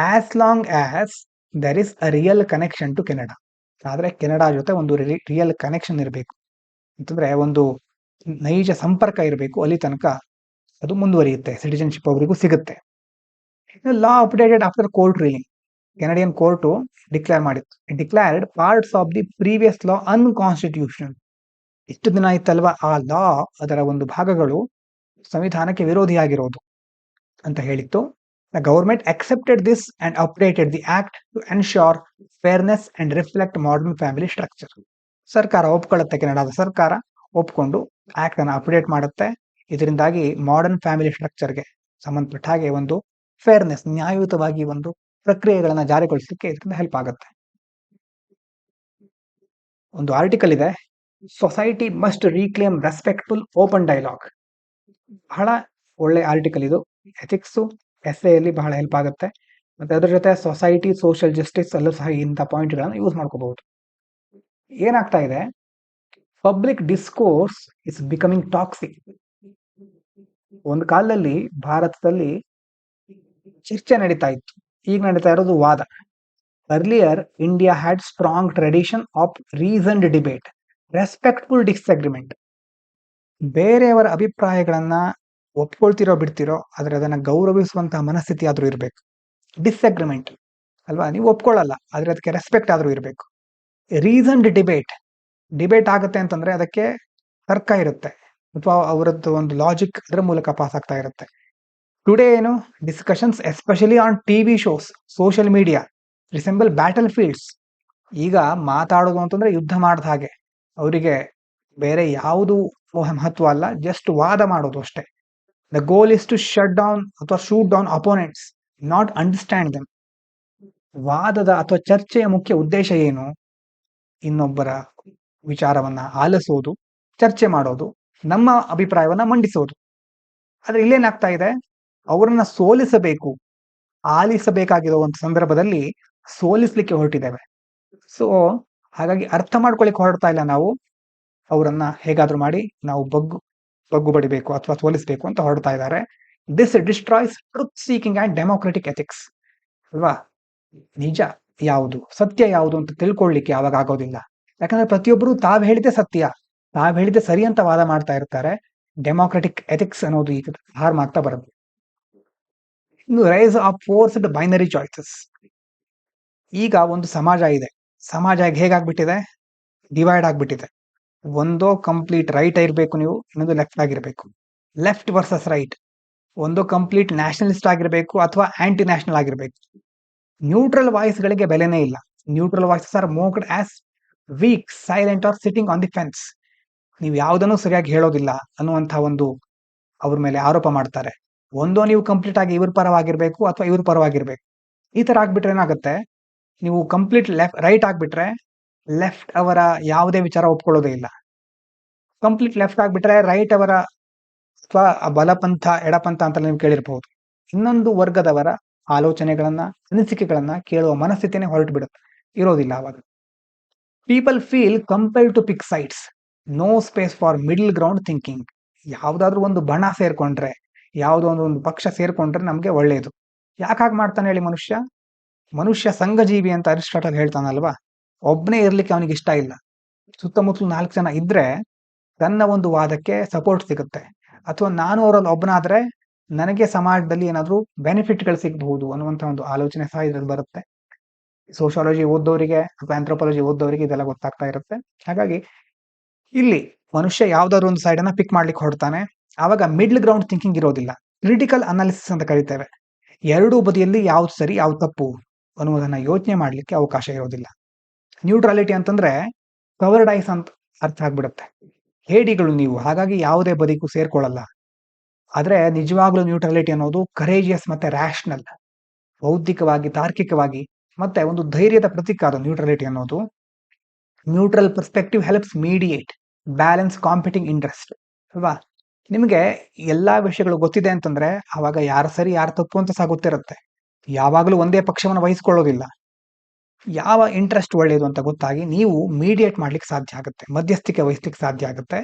as long as there is a real connection to Canada. ಆದ್ರೆ ಕೆನಡಾ ಜೊತೆ ಒಂದು ರಿಯಲ್ ಕನೆಕ್ಷನ್ ಇರಬೇಕು, ಅಂತಂದ್ರೆ ಒಂದು ನೈಜ ಸಂಪರ್ಕ ಇರಬೇಕು, ಅಲ್ಲಿ ತನಕ ಅದು ಮುಂದುವರಿಯುತ್ತೆ, ಸಿಟಿಜನ್ಶಿಪ್ ಅವರಿಗೂ ಸಿಗುತ್ತೆ. Law updated after court ruling. Canadian court declare ಮಾಡಿತ್ತು, declared parts of the previous law unconstitutional. ಇಷ್ಟು ದಿನ ಇತ್ತಲ್ವಾ ಆ ಲಾ, ಅದರ ಒಂದು ಭಾಗಗಳು ಸಂವಿಧಾನಕ್ಕೆ ವಿರೋಧಿಯಾಗಿರೋದು ಅಂತ ಹೇಳಿತ್ತು. The government accepted this and updated the act to ensure fairness and reflect modern family structure. ಸರ್ಕಾರ ಒಪ್ಕೊಳ್ಳುತ್ತೆ, ಕೆನಡಾದ ಸರ್ಕಾರ ಒಪ್ಕೊಂಡು ಆಕ್ಟ್ ಅನ್ನು ಅಪ್ಡೇಟ್ ಮಾಡುತ್ತೆ. ಇದರಿಂದಾಗಿ ಮಾಡರ್ನ್ ಫ್ಯಾಮಿಲಿ ಸ್ಟ್ರಕ್ಚರ್ಗೆ ಸಂಬಂಧಪಟ್ಟ ಹಾಗೆ ಒಂದು ಫೇರ್ನೆಸ್, ನ್ಯಾಯಯುತವಾಗಿ ಒಂದು ಪ್ರಕ್ರಿಯೆಗಳನ್ನ ಜಾರಿಗೊಳಿಸಲಿಕ್ಕೆ ಇದರಿಂದ ಹೆಲ್ಪ್ ಆಗುತ್ತೆ. ಒಂದು ಆರ್ಟಿಕಲ್ ಇದೆ, society must ರೀಕ್ಲೇಮ್ respectful open dialogue. ಬಹಳ ಒಳ್ಳೆ ಆರ್ಟಿಕಲ್ ಇದು, ಎಥಿಕ್ಸ್ ಎಸ್ಸೆಯಲ್ಲಿ ಬಹಳ ಹೆಲ್ಪ್ ಆಗುತ್ತೆ. ಮತ್ತೆ ಅದ್ರ ಜೊತೆ ಸೊಸೈಟಿ ಸೋಷಿಯಲ್ ಜಸ್ಟಿಸ್ ಅಲ್ಲೂ ಸಹ ಇಂಥ ಪಾಯಿಂಟ್ಗಳನ್ನು ಯೂಸ್ ಮಾಡ್ಕೋಬಹುದು. ಏನಾಗ್ತಾ ಇದೆ, public discourse is becoming toxic. ಒಂದು ಕಾಲದಲ್ಲಿ ಭಾರತದಲ್ಲಿ ಚರ್ಚೆ ನಡೀತಾ ಇತ್ತು, ಈಗ ನಡೀತಾ ಇರೋದು ವಾದ. Earlier India had strong tradition of reasoned debate, respectful disagreement. ಬೇರೆಯವರ ಅಭಿಪ್ರಾಯಗಳನ್ನ ಒಪ್ಕೊಳ್ತಿರೋ ಬಿಡ್ತಿರೋ, ಆದ್ರೆ ಅದನ್ನ ಗೌರವಿಸುವಂತಹ ಮನಸ್ಥಿತಿ ಆದ್ರೂ ಇರಬೇಕು. ಡಿಸ್ಅಗ್ರಿಮೆಂಟ್ ಅಲ್ವಾ, ನೀವು ಒಪ್ಕೊಳ್ಳಲ್ಲ, ಆದ್ರೆ ಅದಕ್ಕೆ ರೆಸ್ಪೆಕ್ಟ್ ಆದ್ರೂ ಇರಬೇಕು. ರೀಸನ್ಡ್ ಡಿಬೇಟ್ ಆಗುತ್ತೆ ಅಂತಂದ್ರೆ ಅದಕ್ಕೆ ತರ್ಕ ಇರುತ್ತೆ, ಅಥವಾ ಅವರದ್ದು ಒಂದು ಲಾಜಿಕ್ ಅದರ ಮೂಲಕ ಪಾಸ್ ಆಗ್ತಾ ಇರುತ್ತೆ. ಟುಡೇ ಏನು discussions especially on TV shows, social media resemble battle fields. ಈಗ ಮಾತಾಡೋದು ಅಂತಂದ್ರೆ ಯುದ್ಧ ಮಾಡಿದ ಹಾಗೆ, ಅವರಿಗೆ ಬೇರೆ ಯಾವುದು ಮಹತ್ವ ಅಲ್ಲ, ಜಸ್ಟ್ ವಾದ ಮಾಡೋದು ಅಷ್ಟೇ. The goal is to shut down ಅಥವಾ shoot down opponents, not understand them. ವಾದದ ಅಥವಾ ಚರ್ಚೆಯ ಮುಖ್ಯ ಉದ್ದೇಶ ಏನು, ಇನ್ನೊಬ್ಬರ ವಿಚಾರವನ್ನ ಆಲಿಸೋದು, ಚರ್ಚೆ ಮಾಡೋದು, ನಮ್ಮ ಅಭಿಪ್ರಾಯವನ್ನ ಮಂಡಿಸೋದು. ಆದ್ರೆ ಇಲ್ಲೇನಾಗ್ತಾ ಇದೆ, ಅವರನ್ನ ಸೋಲಿಸಬೇಕು, ಆಲಿಸಬೇಕಾಗಿರೋ ಒಂದು ಸಂದರ್ಭದಲ್ಲಿ ಸೋಲಿಸ್ಲಿಕ್ಕೆ ಹೊರಟಿದ್ದೇವೆ. ಸೊ ಹಾಗಾಗಿ ಅರ್ಥ ಮಾಡ್ಕೊಳ್ಳಿಕ್ಕೆ ಹೊರಡ್ತಾ ಇಲ್ಲ ನಾವು, ಅವರನ್ನ ಹೇಗಾದ್ರೂ ಮಾಡಿ ನಾವು ಬಗ್ಗು ಬಡಿಬೇಕು ಅಥವಾ ಸೋಲಿಸಬೇಕು ಅಂತ ಹೊರಡ್ತಾ ಇದ್ದಾರೆ. This destroys truth seeking and democratic ethics ಅಲ್ವಾ. ನಿಜ ಯಾವುದು ಸತ್ಯ ಯಾವುದು ಅಂತ ತಿಳ್ಕೊಳ್ಳಿಕ್ಕೆ ಯಾವಾಗ ಆಗೋದಿಲ್ಲ. ಯಾಕಂದ್ರೆ ಪ್ರತಿಯೊಬ್ಬರು ತಾವ್ ಹೇಳಿದೆ ಸತ್ಯ, ತಾವ್ ಹೇಳಿದೆ ಸರಿ ಅಂತ ವಾದ ಮಾಡ್ತಾ ಇರ್ತಾರೆ. ಡೆಮೋಕ್ರೆಟಿಕ್ ಎಥಿಕ್ಸ್ ಅನ್ನೋದು ಈಗ ಹಾರ್ಮಾಗ್ತಾ ಬರುತ್ತೆ. ಇನ್ನು rise of forced binary choices. ಈಗ ಒಂದು ಸಮಾಜ ಇದೆ, ಸಮಾಜ ಹೇಗಾಗ್ಬಿಟ್ಟಿದೆ, ಡಿವೈಡ್ ಆಗ್ಬಿಟ್ಟಿದೆ. ಒಂದೋ ಕಂಪ್ಲೀಟ್ ರೈಟ್ ಇರಬೇಕು ನೀವು, ಇನ್ನೊಂದು ಲೆಫ್ಟ್ ಆಗಿರ್ಬೇಕು. Left versus right. ಒಂದು ಕಂಪ್ಲೀಟ್ ನ್ಯಾಷನಲಿಸ್ಟ್ ಆಗಿರ್ಬೇಕು ಅಥವಾ ಆಂಟಿ ನ್ಯಾಷನಲ್ ಆಗಿರ್ಬೇಕು. ನ್ಯೂಟ್ರಲ್ ವಾಯ್ಸ್ಗಳಿಗೆ ಬೆಲೆನೇ ಇಲ್ಲ. Neutral voices are mocked as weak, silent or sitting on the fence. ನೀವು ಯಾವುದನ್ನು ಸರಿಯಾಗಿ ಹೇಳೋದಿಲ್ಲ ಅನ್ನುವಂಥ ಒಂದು ಅವ್ರ ಮೇಲೆ ಆರೋಪ ಮಾಡ್ತಾರೆ. ಒಂದೋ ನೀವು ಕಂಪ್ಲೀಟ್ ಆಗಿ ಇವ್ರ ಪರವಾಗಿರ್ಬೇಕು ಅಥವಾ ಇವ್ರ ಪರವಾಗಿರ್ಬೇಕು. ಈ ತರ ಆಗ್ಬಿಟ್ರೆ ಏನಾಗುತ್ತೆ, ನೀವು ಕಂಪ್ಲೀಟ್ ರೈಟ್ ಆಗ್ಬಿಟ್ರೆ ಲೆಫ್ಟ್ ಅವರ ಯಾವುದೇ ವಿಚಾರ ಒಪ್ಕೊಳ್ಳೋದೇ ಇಲ್ಲ. ಕಂಪ್ಲೀಟ್ ಲೆಫ್ಟ್ ಆಗ್ಬಿಟ್ರೆ ರೈಟ್ ಅವರ ಅಥವಾ ಬಲಪಂಥ ಎಡಪಂಥ ಅಂತ ನೀವು ಕೇಳಿರ್ಬಹುದು. ಇನ್ನೊಂದು ವರ್ಗದವರ ಆಲೋಚನೆಗಳನ್ನ ಅನಿಸಿಕೆಗಳನ್ನ ಕೇಳುವ ಮನಸ್ಥಿತಿನೇ ಹೊರಟು ಬಿಡುತ್ತೆ, ಇರೋದಿಲ್ಲ ಅವಾಗ. People feel compelled to pick sides, no space for middle ground thinking. ಯಾವ್ದಾದ್ರು ಒಂದು ಬಣ ಸೇರ್ಕೊಂಡ್ರೆ, ಯಾವುದೋ ಒಂದು ಪಕ್ಷ ಸೇರ್ಕೊಂಡ್ರೆ ನಮ್ಗೆ ಒಳ್ಳೇದು. ಯಾಕಾಗ್ ಮಾಡ್ತಾನೆ ಹೇಳಿ ಮನುಷ್ಯ? ಮನುಷ್ಯ ಸಂಘಜೀವಿ ಅಂತ ಅರಿಸ್ಟಾಟಲ್ ಹೇಳ್ತಾನಲ್ವಾ. ಒಬ್ನೇ ಇರ್ಲಿಕ್ಕೆ ಅವನಿಗೆ ಇಷ್ಟ ಇಲ್ಲ. ಸುತ್ತಮುತ್ತಲು 4 ಜನ ಇದ್ರೆ ತನ್ನ ಒಂದು ವಾದಕ್ಕೆ ಸಪೋರ್ಟ್ ಸಿಗುತ್ತೆ. ಅಥವಾ ನಾನು ಅವರಲ್ಲಿ ಒಬ್ಬನಾದ್ರೆ ನನಗೆ ಸಮಾಜದಲ್ಲಿ ಏನಾದ್ರೂ ಬೆನಿಫಿಟ್ಗಳು ಸಿಗಬಹುದು ಅನ್ನುವಂಥ ಒಂದು ಆಲೋಚನೆ ಸಹ ಇದ್ರಲ್ಲಿ ಬರುತ್ತೆ. ಸೋಶಿಯಾಲಜಿ ಓದೋರಿಗೆ ಅಥವಾ ಆಂಥ್ರೋಪಾಲಜಿ ಓದೋರಿಗೆ ಇದೆಲ್ಲ ಗೊತ್ತಾಗ್ತಾ ಇರುತ್ತೆ. ಹಾಗಾಗಿ ಇಲ್ಲಿ ಮನುಷ್ಯ ಯಾವ್ದಾದ್ರು ಒಂದು ಸೈಡ್ ಅನ್ನ ಪಿಕ್ ಮಾಡ್ಲಿಕ್ಕೆ ಹೊರಡ್ತಾನೆ. ಆವಾಗ ಮಿಡ್ಲ್ ಗ್ರೌಂಡ್ ಥಿಂಕಿಂಗ್ ಇರೋದಿಲ್ಲ. ಕ್ರಿಟಿಕಲ್ ಅನಾಲಿಸಿಸ್ ಅಂತ ಕರಿತೇವೆ. ಎರಡೂ ಬದಿಯಲ್ಲಿ ಯಾವ್ದು ಸರಿ ಯಾವ್ದು ತಪ್ಪು ಅನ್ನುವುದನ್ನ ಯೋಚನೆ ಮಾಡ್ಲಿಕ್ಕೆ ಅವಕಾಶ ಇರೋದಿಲ್ಲ. ನ್ಯೂಟ್ರಾಲಿಟಿ ಅಂತಂದ್ರೆ ಕವರ್ಡ್ ಐಸ್ ಅಂತ ಅರ್ಥ ಆಗ್ಬಿಡುತ್ತೆ. ಹೇಡಿಗಳು ನೀವು, ಹಾಗಾಗಿ ಯಾವುದೇ ಬದಿಗೂ ಸೇರ್ಕೊಳ್ಳಲ್ಲ. ಆದ್ರೆ ನಿಜವಾಗ್ಲೂ ನ್ಯೂಟ್ರಾಲಿಟಿ ಅನ್ನೋದು ಕರೇಜಿಯಸ್ ಮತ್ತೆ ರ್ಯಾಷನಲ್, ಬೌದ್ಧಿಕವಾಗಿ ತಾರ್ಕಿಕವಾಗಿ ಮತ್ತೆ ಒಂದು ಧೈರ್ಯದ ಪ್ರತೀಕ. ಅದು ನ್ಯೂಟ್ರಾಲಿಟಿ ಅನ್ನೋದು. Neutral perspective helps mediate balance competing interest ಅಲ್ವಾ. ನಿಮಗೆ ಎಲ್ಲಾ ವಿಷಯಗಳು ಗೊತ್ತಿದೆ ಅಂತಂದ್ರೆ ಅವಾಗ ಯಾರು ಸರಿ ಯಾರು ತಪ್ಪು ಅಂತ ಸಹ ಗೊತ್ತಿರುತ್ತೆ. ಯಾವಾಗಲೂ ಒಂದೇ ಪಕ್ಷವನ್ನು ವಹಿಸ್ಕೊಳ್ಳೋದಿಲ್ಲ. ಯಾವ ಇಂಟ್ರೆಸ್ಟ್ ಒಳ್ಳೆಯದು ಅಂತ ಗೊತ್ತಾಗಿ ನೀವು ಮೀಡಿಯೇಟ್ ಮಾಡ್ಲಿಕ್ಕೆ ಸಾಧ್ಯ ಆಗುತ್ತೆ, ಮಧ್ಯಸ್ಥಿಕೆ ವಹಿಸ್ಲಿಕ್ಕೆ ಸಾಧ್ಯ ಆಗುತ್ತೆ.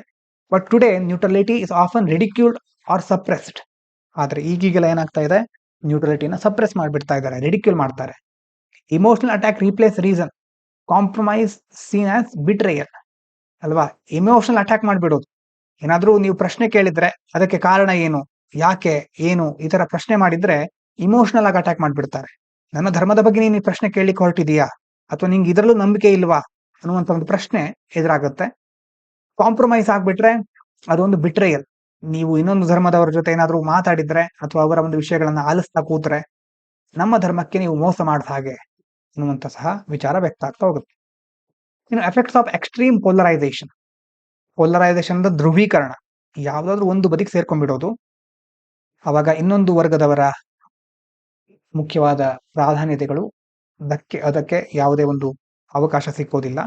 But today neutrality is often ridiculed or suppressed. ಆದ್ರೆ ಈಗೀಗೆಲ್ಲ ಏನಾಗ್ತಾ ಇದೆ, ನ್ಯೂಟ್ರಲಿಟಿನ ಸಪ್ರೆಸ್ ಮಾಡ್ಬಿಡ್ತಾ ಇದ್ದಾರೆ, ರಿಡಿಕ್ಯೂಲ್ ಮಾಡ್ತಾರೆ. Emotional attack replace reason, compromise seen as betrayal ಅಲ್ವಾ. ಇಮೋಷನಲ್ ಅಟ್ಯಾಕ್ ಮಾಡ್ಬಿಡೋದು. ಏನಾದ್ರೂ ನೀವು ಪ್ರಶ್ನೆ ಕೇಳಿದ್ರೆ ಅದಕ್ಕೆ ಕಾರಣ ಏನು, ಯಾಕೆ, ಏನು, ಈ ತರ ಪ್ರಶ್ನೆ ಮಾಡಿದ್ರೆ ಇಮೋಷನಲ್ ಆಗಿ ಅಟ್ಯಾಕ್ ಮಾಡ್ಬಿಡ್ತಾರೆ. ನನ್ನ ಧರ್ಮದ ಬಗ್ಗೆ ನೀನು ಈ ಪ್ರಶ್ನೆ ಕೇಳಲಿಕ್ಕೆ ಹೊರಟಿದೀಯಾ ಅಥವಾ ನಿಂಗೆ ಇದರಲ್ಲೂ ನಂಬಿಕೆ ಇಲ್ವಾ ಅನ್ನುವಂತ ಒಂದು ಪ್ರಶ್ನೆ ಎದುರಾಗುತ್ತೆ. ಕಾಂಪ್ರಮೈಸ್ ಆಗ್ಬಿಟ್ರೆ ಅದೊಂದು ಬಿಟ್ರೇಯಲ್. ನೀವು ಇನ್ನೊಂದು ಧರ್ಮದವರ ಜೊತೆ ಏನಾದ್ರೂ ಮಾತಾಡಿದ್ರೆ ಅಥವಾ ಅವರ ಒಂದು ವಿಷಯಗಳನ್ನ ಆಲಿಸ್ತಾ ಕೂತ್ರೆ ನಮ್ಮ ಧರ್ಮಕ್ಕೆ ನೀವು ಮೋಸ ಮಾಡಿದ ಹಾಗೆ ಅನ್ನುವಂತ ಸಹ ವಿಚಾರ ವ್ಯಕ್ತ ಆಗ್ತಾ ಹೋಗುತ್ತೆ. ಇನ್ನು effects of extreme polarisation. Polarisation ಅಂದ್ರೆ ಧ್ರುವೀಕರಣ. ಯಾವ್ದಾದ್ರು ಒಂದು ಬದಿಗೆ ಸೇರ್ಕೊಂಡ್ಬಿಡೋದು. ಅವಾಗ ಇನ್ನೊಂದು ವರ್ಗದವರ ಮುಖ್ಯವಾದ ಪ್ರಾಧಾನ್ಯತೆಗಳು ಅದಕ್ಕೆ ಯಾವುದೇ ಒಂದು ಅವಕಾಶ ಸಿಕ್ಕೋದಿಲ್ಲ.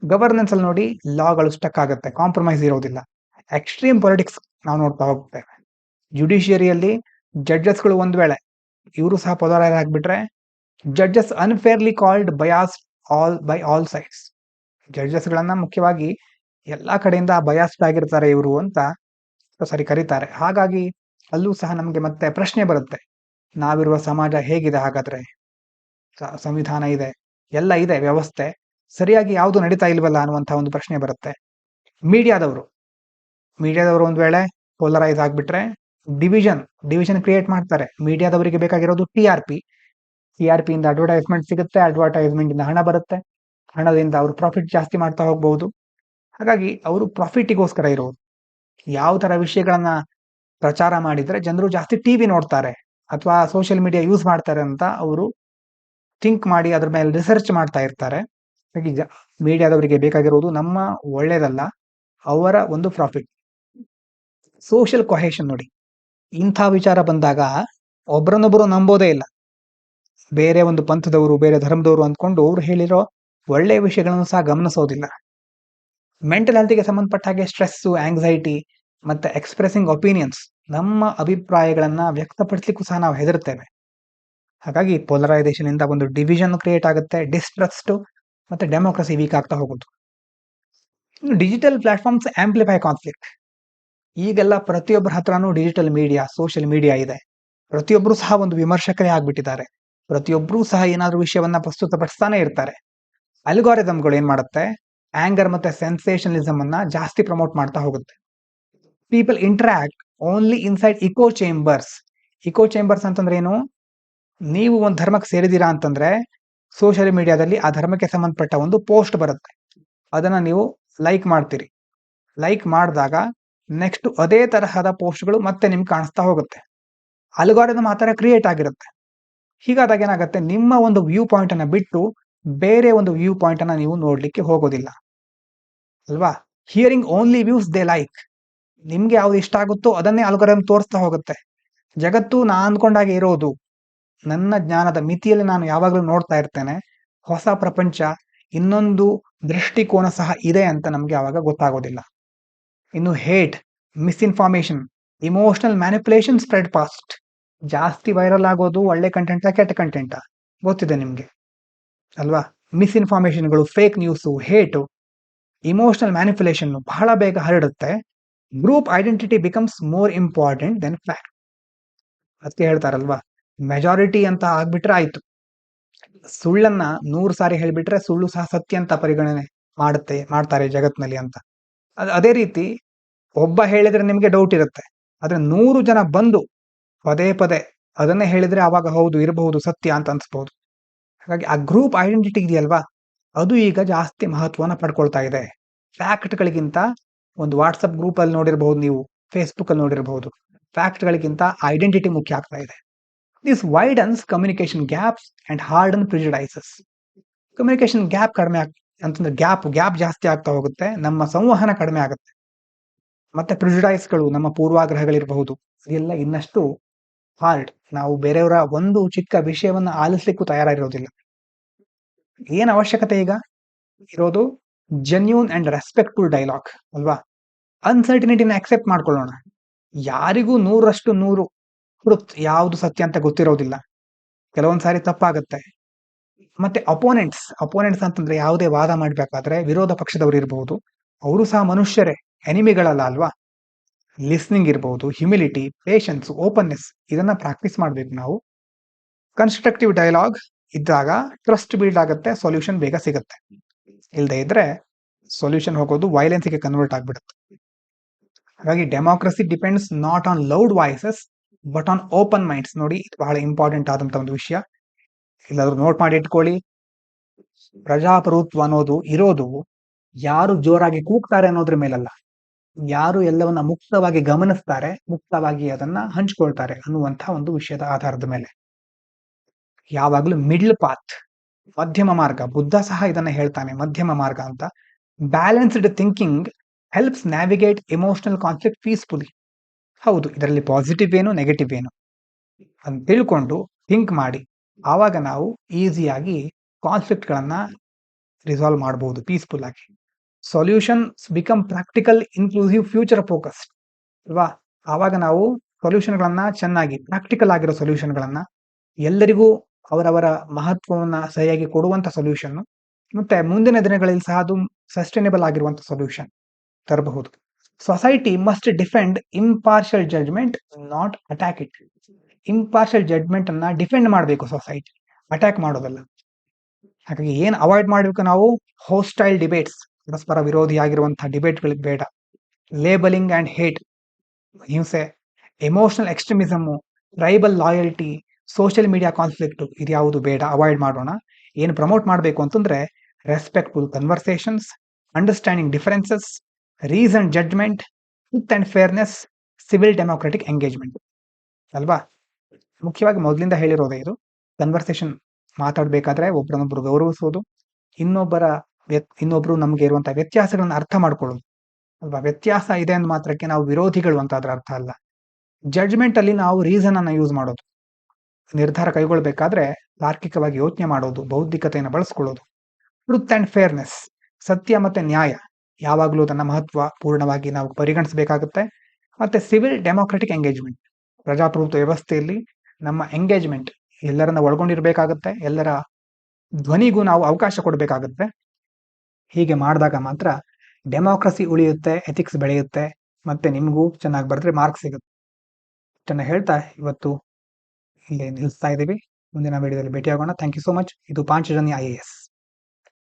ಗವರ್ನೆನ್ಸ್ ಅಲ್ಲಿ ನೋಡಿ, ಲಾಗಳು ಸ್ಟಕ್ ಆಗುತ್ತೆ, ಕಾಂಪ್ರಮೈಸ್ ಇರೋದಿಲ್ಲ. ಎಕ್ಸ್ಟ್ರೀಮ್ ಪೊಲಿಟಿಕ್ಸ್ ನಾವು ನೋಡ್ತಾ ಹೋಗ್ತೇವೆ. ಜುಡಿಷಿಯರಿಯಲ್ಲಿ ಜಡ್ಜಸ್ಗಳು ಒಂದ್ ವೇಳೆ ಇವರು ಸಹ ಪೊಲರೈಸ್ ಆಗ್ಬಿಟ್ರೆ judges ಅನ್ಫೇರ್ಲಿ called bias by all sides. Judges ಗಳನ್ನ ಮುಖ್ಯವಾಗಿ ಎಲ್ಲಾ ಕಡೆಯಿಂದ ಬಯಾಸ್ಡ್ ಆಗಿರ್ತಾರೆ ಇವರು ಅಂತ ಸರಿ ಕರೀತಾರೆ. ಹಾಗಾಗಿ ಅಲ್ಲೂ ಸಹ ನಮ್ಗೆ ಮತ್ತೆ ಪ್ರಶ್ನೆ ಬರುತ್ತೆ, ನಾವಿರುವ ಸಮಾಜ ಹೇಗಿದೆ ಹಾಗಾದ್ರೆ? ಸಂವಿಧಾನ ಇದೆ, ಎಲ್ಲ ಇದೆ, ವ್ಯವಸ್ಥೆ ಸರಿಯಾಗಿ ಯಾವುದು ನಡೀತಾ ಇಲ್ವಲ್ಲ ಅನ್ನುವಂತಹ ಒಂದು ಪ್ರಶ್ನೆ ಬರುತ್ತೆ. ಮೀಡಿಯಾದವರು ಒಂದ್ ವೇಳೆ ಪೋಲರೈಸ್ ಆಗ್ಬಿಟ್ರೆ ಡಿವಿಷನ್ ಕ್ರಿಯೇಟ್ ಮಾಡ್ತಾರೆ. ಮೀಡಿಯಾದವರಿಗೆ ಬೇಕಾಗಿರೋದು ಟಿ ಆರ್ ಪಿ ಇಂದ ಅಡ್ವರ್ಟೈಸ್ಮೆಂಟ್ ಸಿಗುತ್ತೆ, ಅಡ್ವರ್ಟೈಸ್ಮೆಂಟ್ ಇಂದ ಹಣ ಬರುತ್ತೆ, ಹಣದಿಂದ ಅವರು ಪ್ರಾಫಿಟ್ ಜಾಸ್ತಿ ಮಾಡ್ತಾ ಹೋಗ್ಬಹುದು. ಹಾಗಾಗಿ ಅವರು ಪ್ರಾಫಿಟಿಗೋಸ್ಕರ ಇರೋದು. ಯಾವ ತರ ವಿಷಯಗಳನ್ನ ಪ್ರಚಾರ ಮಾಡಿದ್ರೆ ಜನರು ಜಾಸ್ತಿ ಟಿವಿ ನೋಡ್ತಾರೆ ಅಥವಾ ಸೋಷಿಯಲ್ ಮೀಡಿಯಾ ಯೂಸ್ ಮಾಡ್ತಾರೆ ಅಂತ ಅವರು ಥಿಂಕ್ ಮಾಡಿ ಅದ್ರ ಮೇಲೆ ರಿಸರ್ಚ್ ಮಾಡ್ತಾ ಇರ್ತಾರೆ. ಈಗ ಮೀಡಿಯಾದವರಿಗೆ ಬೇಕಾಗಿರೋದು ನಮ್ಮ ಒಳ್ಳೇದಲ್ಲ, ಅವರ ಒಂದು ಪ್ರಾಫಿಟ್. ಸೋಷಿಯಲ್ ಕೊಹೇಷನ್ ನೋಡಿ, ಇಂಥ ವಿಚಾರ ಬಂದಾಗ ಒಬ್ರನ್ನೊಬ್ರು ನಂಬೋದೇ ಇಲ್ಲ. ಬೇರೆ ಒಂದು ಪಂಥದವರು, ಬೇರೆ ಧರ್ಮದವರು ಅಂದ್ಕೊಂಡು ಅವ್ರು ಹೇಳಿರೋ ಒಳ್ಳೆಯ ವಿಷಯಗಳನ್ನು ಸಹ ಗಮನಿಸೋದಿಲ್ಲ. ಮೆಂಟಲ್ ಹೆಲ್ತ್ಗೆ ಸಂಬಂಧಪಟ್ಟ ಹಾಗೆ ಸ್ಟ್ರೆಸ್ಸು, ಆಂಗ್ಸೈಟಿ ಮತ್ತೆ ಎಕ್ಸ್ಪ್ರೆಸಿಂಗ್ ಒಪಿನಿಯನ್ಸ್, ನಮ್ಮ ಅಭಿಪ್ರಾಯಗಳನ್ನ ವ್ಯಕ್ತಪಡಿಸ್ಲಿಕ್ಕೂ ಸಹ ನಾವು ಹೆದರ್ತೇವೆ. ಹಾಗಾಗಿ ಪೋಲರೈಸೇಷನ್ ಇಂದ ಒಂದು ಡಿವಿಷನ್ ಕ್ರಿಯೇಟ್ ಆಗುತ್ತೆ, ಡಿಸ್ಟ್ರಸ್ಟ್ ಮತ್ತೆ ಡೆಮೋಕ್ರಸಿ ವೀಕ್ ಆಗ್ತಾ ಹೋಗುದು. Digital platforms amplify conflict. ಈಗೆಲ್ಲ ಪ್ರತಿಯೊಬ್ಬರ ಹತ್ರನೂ ಡಿಜಿಟಲ್ ಮೀಡಿಯಾ, ಸೋಷಿಯಲ್ ಮೀಡಿಯಾ ಇದೆ. ಪ್ರತಿಯೊಬ್ಬರು ಸಹ ಒಂದು ವಿಮರ್ಶಕರೇ ಆಗ್ಬಿಟ್ಟಿದ್ದಾರೆ. ಪ್ರತಿಯೊಬ್ಬರೂ ಸಹ ಏನಾದ್ರೂ ವಿಷಯವನ್ನ ಪ್ರಸ್ತುತಪಡಿಸ್ತಾನೆ ಇರ್ತಾರೆ. ಅಲ್ಗಾರಿದಮ್ಗಳು ಏನ್ ಮಾಡುತ್ತೆ, ಆಂಗರ್ ಮತ್ತೆ ಸೆನ್ಸೇಷನಲಿಸಮ್ ಅನ್ನ ಜಾಸ್ತಿ ಪ್ರಮೋಟ್ ಮಾಡ್ತಾ ಹೋಗುತ್ತೆ. People interact only inside echo chambers. Echo chambers ಅಂತಂದ್ರೆ ಏನು? ನೀವು ಒಂದು ಧರ್ಮಕ್ಕೆ ಸೇರಿದೀರಾ ಅಂತಂದ್ರೆ ಸೋಷಿಯಲ್ ಮೀಡಿಯಾದಲ್ಲಿ ಆ ಧರ್ಮಕ್ಕೆ ಸಂಬಂಧಪಟ್ಟ ಒಂದು ಪೋಸ್ಟ್ ಬರುತ್ತೆ. ಅದನ್ನ ನೀವು ಲೈಕ್ ಮಾಡ್ತೀರಿ. ಲೈಕ್ ಮಾಡಿದಾಗ ನೆಕ್ಸ್ಟ್ ಅದೇ ತರಹದ ಪೋಸ್ಟ್ಗಳು ಮತ್ತೆ ನಿಮ್ಗೆ ಕಾಣಿಸ್ತಾ ಹೋಗುತ್ತೆ. ಅಲ್ಗಾರಿದಮ್ ಆ ತರ ಕ್ರಿಯೇಟ್ ಆಗಿರುತ್ತೆ. ಹೀಗಾದಾಗ ಏನಾಗುತ್ತೆ, ನಿಮ್ಮ ಒಂದು ವ್ಯೂ ಪಾಯಿಂಟ್ ಅನ್ನ ಬಿಟ್ಟು ಬೇರೆ ಒಂದು ವ್ಯೂ ಪಾಯಿಂಟ್ ಅನ್ನ ನೀವು ನೋಡ್ಲಿಕ್ಕೆ ಹೋಗೋದಿಲ್ಲ ಅಲ್ವಾ? Hearing only views they like. ನಿಮ್ಗೆ ಯಾವ್ದು ಇಷ್ಟ ಆಗುತ್ತೋ ಅದನ್ನೇ ಅಲ್ಗಾರಿದಮ್ ತೋರಿಸ್ತಾ ಹೋಗುತ್ತೆ. ಜಗತ್ತು ನಾ ಅಂದ್ಕೊಂಡಾಗೆ ಇರೋದು, ನನ್ನ ಜ್ಞಾನದ ಮಿತಿಯಲ್ಲಿ ನಾನು ಯಾವಾಗಲೂ ನೋಡ್ತಾ ಇರ್ತೇನೆ. ಹೊಸ ಪ್ರಪಂಚ, ಇನ್ನೊಂದು ದೃಷ್ಟಿಕೋನ ಸಹ ಇದೆ ಅಂತ ನಮ್ಗೆ ಯಾವಾಗ ಗೊತ್ತಾಗೋದಿಲ್ಲ. ಇನ್ನು hate, misinformation, emotional manipulation spread fast. ಜಾಸ್ತಿ ವೈರಲ್ ಆಗೋದು ಒಳ್ಳೆ ಕಂಟೆಂಟ ಕೆಟ್ಟ ಕಂಟೆಂಟ ಗೊತ್ತಿದೆ ನಿಮ್ಗೆ ಅಲ್ವಾ? ಮಿಸ್ಇನ್ಫಾರ್ಮೇಶನ್ಗಳು, fake news, hate, emotional manipulation ಬಹಳ ಬೇಗ ಹರಡುತ್ತೆ. Group identity becomes more important than fact. ಅದಕ್ಕೆ ಹೇಳ್ತಾರಲ್ವಾ, ಮೆಜಾರಿಟಿ ಅಂತ ಆಗ್ಬಿಟ್ರೆ ಆಯ್ತು. ಸುಳ್ಳನ್ನ 100 ಸಾರಿ ಹೇಳ್ಬಿಟ್ರೆ ಸುಳ್ಳು ಸಹ ಸತ್ಯ ಅಂತ ಪರಿಗಣನೆ ಮಾಡ್ತಾರೆ ಜಗತ್ನಲ್ಲಿ ಅಂತ. ಅದೇ ರೀತಿ ಒಬ್ಬ ಹೇಳಿದ್ರೆ ನಿಮ್ಗೆ ಡೌಟ್ ಇರುತ್ತೆ, ಆದ್ರೆ 100 ಜನ ಬಂದು ಪದೇ ಪದೇ ಅದನ್ನೇ ಹೇಳಿದ್ರೆ ಅವಾಗ ಹೌದು ಇರಬಹುದು, ಸತ್ಯ ಅಂತ ಅನ್ಸ್ಬಹುದು. ಹಾಗಾಗಿ ಆ ಗ್ರೂಪ್ ಐಡೆಂಟಿಟಿ ಇದೆಯಲ್ವಾ, ಅದು ಈಗ ಜಾಸ್ತಿ ಮಹತ್ವನ ಪಡ್ಕೊಳ್ತಾ ಇದೆ. ಫ್ಯಾಕ್ಟ್ಗಳಿಗಿಂತ, ಒಂದು ವಾಟ್ಸಪ್ ಗ್ರೂಪ್ ಅಲ್ಲಿ ನೋಡಿರಬಹುದು ನೀವು, ಫೇಸ್ಬುಕ್ ಅಲ್ಲಿ ನೋಡಿರಬಹುದು, ಫ್ಯಾಕ್ಟ್ಗಳಿಗಿಂತ ಐಡೆಂಟಿಟಿ ಮುಖ್ಯ ಆಗ್ತಾ ಇದೆ. This widens communication gaps and harden prejudices. Communication gap ಕಡಿಮೆ ಅಂತಂದ್ರೆ ಗ್ಯಾಪ್ ಜಾಸ್ತಿ ಆಗ್ತಾ ಹೋಗುತ್ತೆ, ನಮ್ಮ ಸಂವಹನ ಕಡಿಮೆ ಆಗುತ್ತೆ. ಮತ್ತೆ ಪ್ರಿಜುಡೈಸ್ಗಳು, ನಮ್ಮ ಪೂರ್ವಾಗ್ರಹಗಳಿರಬಹುದು, ಇದೆಲ್ಲ ಇನ್ನಷ್ಟು ಹಾರ್ಡ್. ನಾವು ಬೇರೆಯವರ ಒಂದು ಚಿಕ್ಕ ವಿಷಯವನ್ನ ಆಲಿಸ್ಲಿಕ್ಕೂ ತಯಾರಾಗಿರೋದಿಲ್ಲ. ಏನ್ ಅವಶ್ಯಕತೆ ಈಗ ಇರೋದು? ಜೆನ್ಯೂನ್ ಅಂಡ್ ರೆಸ್ಪೆಕ್ಟ್ಫುಲ್ ಡೈಲಾಗ್ ಅಲ್ವಾ? ಅನ್ಸರ್ಟಿನಿಟಿನ ಅಕ್ಸೆಪ್ಟ್ ಮಾಡ್ಕೊಳ್ಳೋಣ. ಯಾರಿಗೂ 100% ಟ್ರುತ್ ಯಾವುದು ಸತ್ಯ ಅಂತ ಗೊತ್ತಿರೋದಿಲ್ಲ. ಕೆಲವೊಂದ್ಸಾರಿ ತಪ್ಪಾಗುತ್ತೆ. ಮತ್ತೆ ಅಪೋನೆಂಟ್ಸ್ ಅಂತಂದ್ರೆ ಯಾವುದೇ ವಾದ ಮಾಡ್ಬೇಕಾದ್ರೆ ವಿರೋಧ ಪಕ್ಷದವರು ಇರಬಹುದು, ಅವರು ಸಹ ಮನುಷ್ಯರೇ, ಎನಿಮಿಗಳಲ್ಲ ಅಲ್ವಾ? ಲಿಸ್ನಿಂಗ್ ಇರಬಹುದು, ಹ್ಯುಮಿಲಿಟಿ, ಪೇಷನ್ಸ್, ಓಪನ್ನೆಸ್, ಇದನ್ನ ಪ್ರಾಕ್ಟೀಸ್ ಮಾಡ್ಬೇಕು ನಾವು. ಕನ್ಸ್ಟ್ರಕ್ಟಿವ್ ಡೈಲಾಗ್ ಇದ್ದಾಗ ಟ್ರಸ್ಟ್ ಬಿಲ್ಡ್ ಆಗುತ್ತೆ, ಸೊಲ್ಯೂಷನ್ ಬೇಗ ಸಿಗುತ್ತೆ. ಇಲ್ಲದೆ ಇದ್ರೆ ಸೊಲ್ಯೂಷನ್ ಹೋಗೋದು ವೈಲೆನ್ಸ್ಗೆ ಕನ್ವರ್ಟ್ ಆಗ್ಬಿಡುತ್ತೆ. ಹಾಗಾಗಿ democracy depends not on loud voices but on open minds. ನೋಡಿ, ಇದು ಬಹಳ ಇಂಪಾರ್ಟೆಂಟ್ ಆದಂತ ಒಂದು ವಿಷಯ, ಇಲ್ಲಾದ್ರೂ ನೋಟ್ ಮಾಡಿ ಇಟ್ಕೊಳ್ಳಿ. ಪ್ರಜಾಪ್ರಭುತ್ವ ಅನ್ನೋದು ಇರೋದು ಯಾರು ಜೋರಾಗಿ ಕೂಗ್ತಾರೆ ಅನ್ನೋದ್ರ ಮೇಲಲ್ಲ, ಯಾರು ಎಲ್ಲವನ್ನ ಮುಕ್ತವಾಗಿ ಗಮನಿಸ್ತಾರೆ, ಮುಕ್ತವಾಗಿ ಅದನ್ನ ಹಂಚ್ಕೊಳ್ತಾರೆ ಅನ್ನುವಂಥ ಒಂದು ವಿಷಯದ ಆಧಾರದ ಮೇಲೆ. ಯಾವಾಗ್ಲೂ ಮಿಡ್ಲ್ ಪಾತ್, ಮಧ್ಯಮ ಮಾರ್ಗ. ಬುದ್ಧ ಸಹ ಇದನ್ನ ಹೇಳ್ತಾನೆ, ಮಧ್ಯಮ ಮಾರ್ಗ ಅಂತ. Balanced thinking helps navigate emotional conflict peacefully. ಹೌದು, ಇದರಲ್ಲಿ ಪಾಸಿಟಿವ್ ಏನು, ನೆಗೆಟಿವ್ ಏನು ಅಂತ ತಿಳ್ಕೊಂಡು ಥಿಂಕ್ ಮಾಡಿ, ಆವಾಗ ನಾವು ಈಸಿಯಾಗಿ ಕಾನ್ಫ್ಲಿಕ್ಟ್ಗಳನ್ನ ರಿಸಾಲ್ವ್ ಮಾಡಬಹುದು ಪೀಸ್ಫುಲ್ ಆಗಿ. Solutions become practical, inclusive, future focused ಅಲ್ವಾ? ಆವಾಗ ನಾವು ಸೊಲ್ಯೂಷನ್ಗಳನ್ನ ಚೆನ್ನಾಗಿ, ಪ್ರಾಕ್ಟಿಕಲ್ ಆಗಿರೋ ಸೊಲ್ಯೂಷನ್ಗಳನ್ನ, ಎಲ್ಲರಿಗೂ ಅವರವರ ಮಹತ್ವವನ್ನ ಸರಿಯಾಗಿ ಕೊಡುವಂತ ಸೊಲ್ಯೂಷನ್, ಮತ್ತೆ ಮುಂದಿನ ದಿನಗಳಲ್ಲಿ ಸಹ ಅದು ಸಸ್ಟೈನೇಬಲ್ ಆಗಿರುವಂತ ಸೊಲ್ಯೂಷನ್ ತರಬಹುದು. Society must defend impartial judgement, not attack it. Impartial judgement ಅನ್ನ ಡಿಫೆಂಡ್ ಮಾಡಬೇಕು ಸೊಸೈಟಿ, ಅಟ್ಯಾಕ್ ಮಾಡೋದಲ್ಲ. ಹಾಗಾಗಿ ಏನ್ ಅವಾಯ್ಡ್ ಮಾಡಬೇಕು ನಾವು? ಹೋಸ್ಟೈಲ್ ಡಿಬೇಟ್ಸ್, ಪರಸ್ಪರ ವಿರೋಧಿಯಾಗಿರುವಂತಹ ಡಿಬೇಟ್ಗಳಿಗೆ ಬೇಡ. ಲೇಬಲಿಂಗ್ ಅಂಡ್ ಹೇಟ್, ಹಿಂಸೆ, emotional extremism, tribal loyalty, social media conflict, ಇದ್ಯಾವುದು ಬೇಡ, ಅವಾಯ್ಡ್ ಮಾಡೋಣ. ಏನು ಪ್ರಮೋಟ್ ಮಾಡಬೇಕು ಅಂತಂದ್ರೆ respectful conversations, understanding differences, reason judgement, truth and fairness, civil democratic engagement ಅಲ್ವಾ? ಮುಖ್ಯವಾಗಿ ಮೊದಲಿಂದ ಹೇಳಿರೋದೇ ಇದು. ಕನ್ವರ್ಸೇಷನ್ ಮಾತಾಡ್ಬೇಕಾದ್ರೆ ಒಬ್ಬರನ್ನೊಬ್ರು ಗೌರವಿಸೋದು, ಇನ್ನೊಬ್ರು ನಮ್ಗೆ ಇರುವಂತಹ ವ್ಯತ್ಯಾಸಗಳನ್ನ ಅರ್ಥ ಮಾಡ್ಕೊಳ್ಳೋದು ಅಲ್ವಾ? ವ್ಯತ್ಯಾಸ ಇದೆ ಅಂದ ಮಾತ್ರಕ್ಕೆ ನಾವು ವಿರೋಧಿಗಳು ಅಂತ ಅದ್ರ ಅರ್ಥ ಅಲ್ಲ. ಜಡ್ಜ್ಮೆಂಟ್ ಅಲ್ಲಿ ನಾವು ರೀಸನ್ ಅನ್ನ ಯೂಸ್ ಮಾಡೋದು, ನಿರ್ಧಾರ ಕೈಗೊಳ್ಬೇಕಾದ್ರೆ ತಾರ್ಕಿಕವಾಗಿ ಯೋಚನೆ ಮಾಡೋದು, ಬೌದ್ಧಿಕತೆಯನ್ನು ಬಳಸ್ಕೊಳ್ಳೋದು. ಟ್ರೂತ್ ಅಂಡ್ ಫೇರ್ನೆಸ್, ಸತ್ಯ ಮತ್ತೆ ನ್ಯಾಯ, ಯಾವಾಗಲೂ ಅದನ್ನ ಮಹತ್ವ ಪೂರ್ಣವಾಗಿ ನಾವು ಪರಿಗಣಿಸಬೇಕಾಗುತ್ತೆ. ಮತ್ತೆ ಸಿವಿಲ್ ಡೆಮೋಕ್ರೆಟಿಕ್ ಎಂಗೇಜ್ಮೆಂಟ್, ಪ್ರಜಾಪ್ರಭುತ್ವ ವ್ಯವಸ್ಥೆಯಲ್ಲಿ ನಮ್ಮ ಎಂಗೇಜ್ಮೆಂಟ್ ಎಲ್ಲರನ್ನ ಒಳಗೊಂಡಿರ್ಬೇಕಾಗುತ್ತೆ, ಎಲ್ಲರ ಧ್ವನಿಗೂ ನಾವು ಅವಕಾಶ ಕೊಡಬೇಕಾಗುತ್ತೆ. ಹೀಗೆ ಮಾಡಿದಾಗ ಮಾತ್ರ ಡೆಮೋಕ್ರಸಿ ಉಳಿಯುತ್ತೆ, ಎಥಿಕ್ಸ್ ಬೆಳೆಯುತ್ತೆ, ಮತ್ತೆ ನಿಮಗೂ ಚೆನ್ನಾಗಿ ಬರೆದ್ರೆ ಮಾರ್ಕ್ಸ್ ಸಿಗುತ್ತೆ. ಇಷ್ಟನ್ನ ಹೇಳ್ತಾ ಇವತ್ತು ಇಲ್ಲಿ ನಿಲ್ಲಿಸ್ತಾ ಇದ್ದೀವಿ. ಮುಂದಿನ ವಿಡಿಯೋದಲ್ಲಿ ಭೇಟಿಯಾಗೋಣ. Thank you so much. ಇದು ಪಾಂಚಜನ್ಯ IAS.